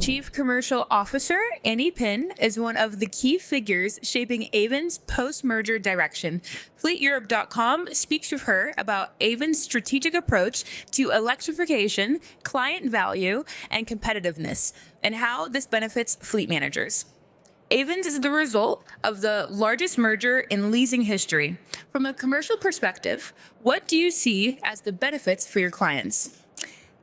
Chief Commercial Officer Annie Pinn is one of the key figures shaping Ayvens' post-merger direction. FleetEurope.com speaks with her about Ayvens' strategic approach to electrification, client value, and competitiveness, and how this benefits fleet managers. Ayvens is the result of the largest merger in leasing history. From a commercial perspective, what do you see as the benefits for your clients?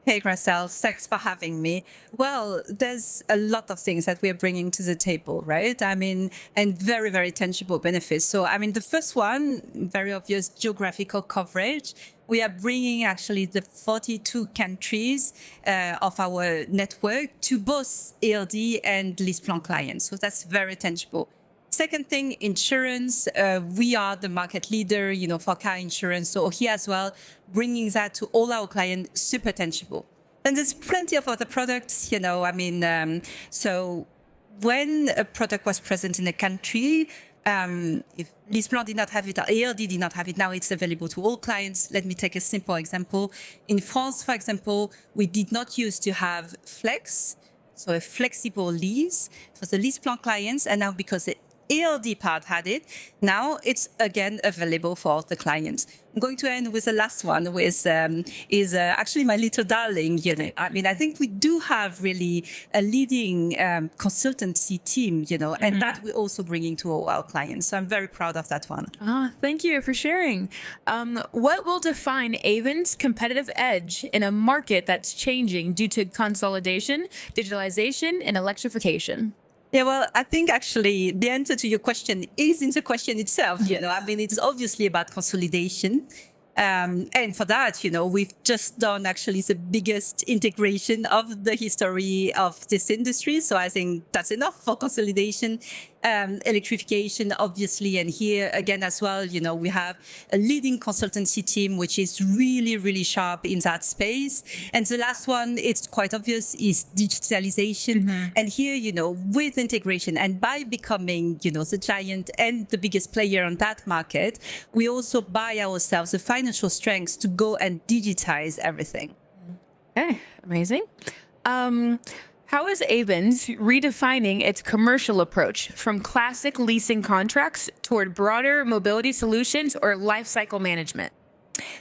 Hey, Marcel, thanks for having me. Well, there's a lot of things that we're bringing to the table, right? And very, very tangible benefits. So, the first one, very obvious, geographical coverage. We are bringing actually the 42 countries of our network to both ALD and LeasePlan clients. So that's very tangible. Second thing, insurance. We are the market leader, for car insurance. So here as well, bringing that to all our clients, super tangible. And there's plenty of other products, so when a product was present in a country, if LeasePlan did not have it, or ALD did not have it, now it's available to all clients. Let me take a simple example. In France, for example, we did not used to have Flex, so a flexible lease for the LeasePlan clients, and now because the ALD part had it, now it's again available for the clients. I'm going to end with the last one, with is actually my little darling. I think we do have really a leading consultancy team, and that we're also bringing to all our clients. So I'm very proud of that one. Thank you for sharing. What will define Ayvens' competitive edge in a market that's changing due to consolidation, digitalization, and electrification? Yeah, well, I think actually the answer to your question is in the question itself. It's obviously about consolidation. And for that, we've just done actually the biggest integration of the history of this industry. So I think that's enough for consolidation. Electrification, obviously, and here again as well, we have a leading consultancy team which is really, really sharp in that space. And the last one, it's quite obvious, is digitalization. And here, with integration and by becoming, the giant and the biggest player on that market, we also buy ourselves the financial strength to go and digitize everything. Okay, amazing. How is Ayvens redefining its commercial approach from classic leasing contracts toward broader mobility solutions or lifecycle management?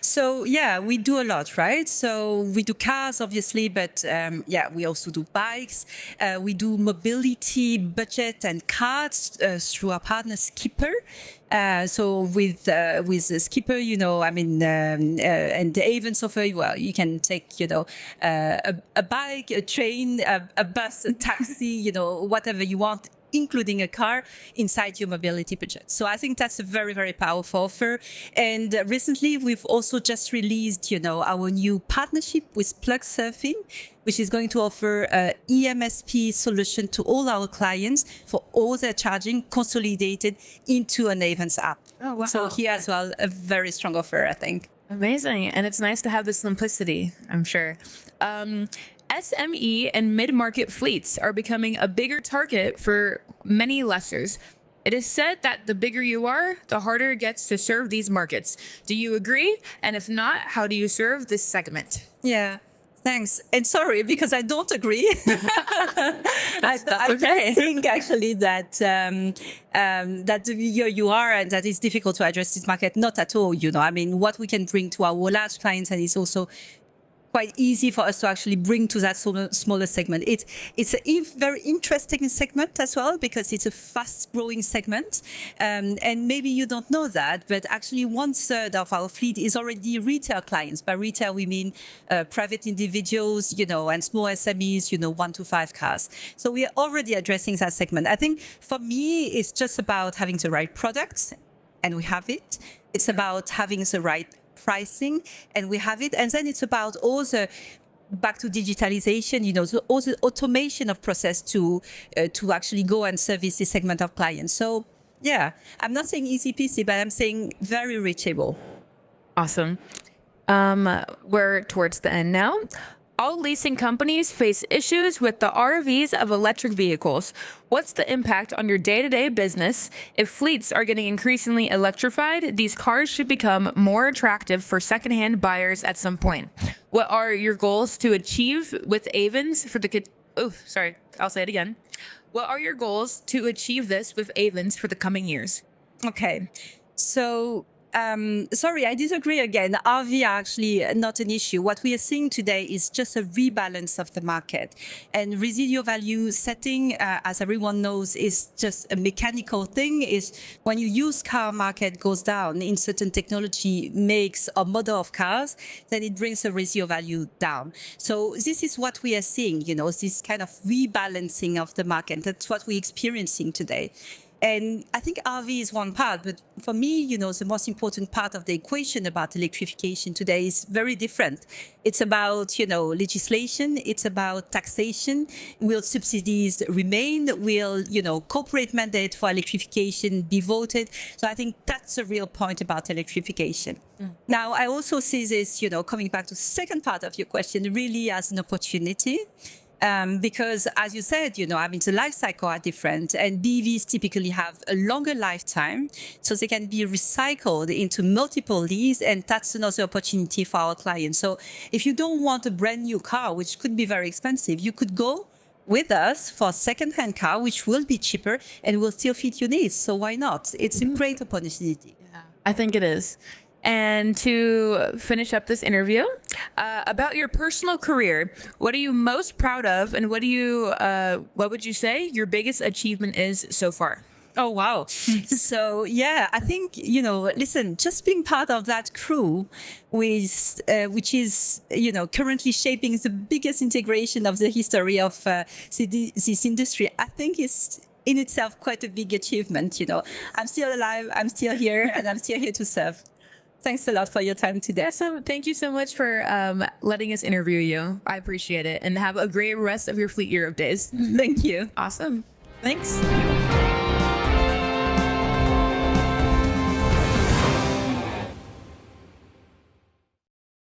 So, yeah, we do a lot, right? So we do cars, obviously, but we also do bikes. We do mobility, budget and cards through our partner Skipper. So with the Skipper, and the Ayvens offer, well, you can take, a bike, a train, a bus, a taxi, whatever you want, including a car inside your mobility budget. So I think that's a very, very powerful offer. And recently, we've also just released, our new partnership with Plug Surfing, which is going to offer an EMSP solution to all our clients for all their charging consolidated into an Ayvens app. Oh, wow. So here as well, a very strong offer, I think. Amazing. And it's nice to have this simplicity, I'm sure. SME and mid-market fleets are becoming a bigger target for many lessors. It is said that the bigger you are, the harder it gets to serve these markets. Do you agree? And if not, how do you serve this segment? Yeah. Thanks. And sorry, because I don't agree. I think actually that that the bigger you are and that it's difficult to address this market. Not at all. What we can bring to our large clients, and it's also quite easy for us to actually bring to that smaller segment. It's a very interesting segment as well, because it's a fast growing segment. And maybe you don't know that, but actually 1/3 of our fleet is already retail clients. By retail, we mean private individuals, and small SMEs, 1 to 5 cars. So we are already addressing that segment. I think for me, it's just about having the right products, and we have it. It's about having the right pricing, and we have it. And then it's about also back to digitalization, all the automation of process to actually go and service this segment of clients. So yeah, I'm not saying easy peasy, but I'm saying very reachable. Awesome. We're towards the end now. All leasing companies face issues with the RVs of electric vehicles. What's the impact on your day-to-day business? If fleets are getting increasingly electrified, these cars should become more attractive for secondhand buyers at some point. What are your goals to achieve with Ayvens Oh, sorry. I'll say it again. What are your goals to achieve this with Ayvens for the coming years? Okay. So, sorry, I disagree again. RV are actually not an issue. What we are seeing today is just a rebalance of the market. And residual value setting, as everyone knows, is just a mechanical thing. Is when your used car market goes down in certain technology makes or model of cars, then it brings the residual value down. So this is what we are seeing, this kind of rebalancing of the market. That's what we're experiencing today. And I think RV is one part, but for me, the most important part of the equation about electrification today is very different. It's about, legislation. It's about taxation. Will subsidies remain? Will, corporate mandate for electrification be voted? So I think that's the real point about electrification. Now, I also see this, coming back to the second part of your question, really as an opportunity. Because as you said, the life cycle are different and BEVs typically have a longer lifetime, so they can be recycled into multiple leases, and that's another opportunity for our clients. So if you don't want a brand new car, which could be very expensive, you could go with us for a second-hand car, which will be cheaper and will still fit your needs. So why not? It's a great opportunity. Yeah, I think it is. And to finish up this interview, about your personal career, what are you most proud of, and what would you say your biggest achievement is so far? Oh, wow. So, yeah, I think, listen, just being part of that crew with, which is, currently shaping the biggest integration of the history of this industry, I think is in itself quite a big achievement. I'm still alive, I'm still here, and I'm still here to serve. Thanks a lot for your time today. So thank you so much for letting us interview you. I appreciate it. And have a great rest of your Fleet Europe days. Thank you. Awesome. Thanks.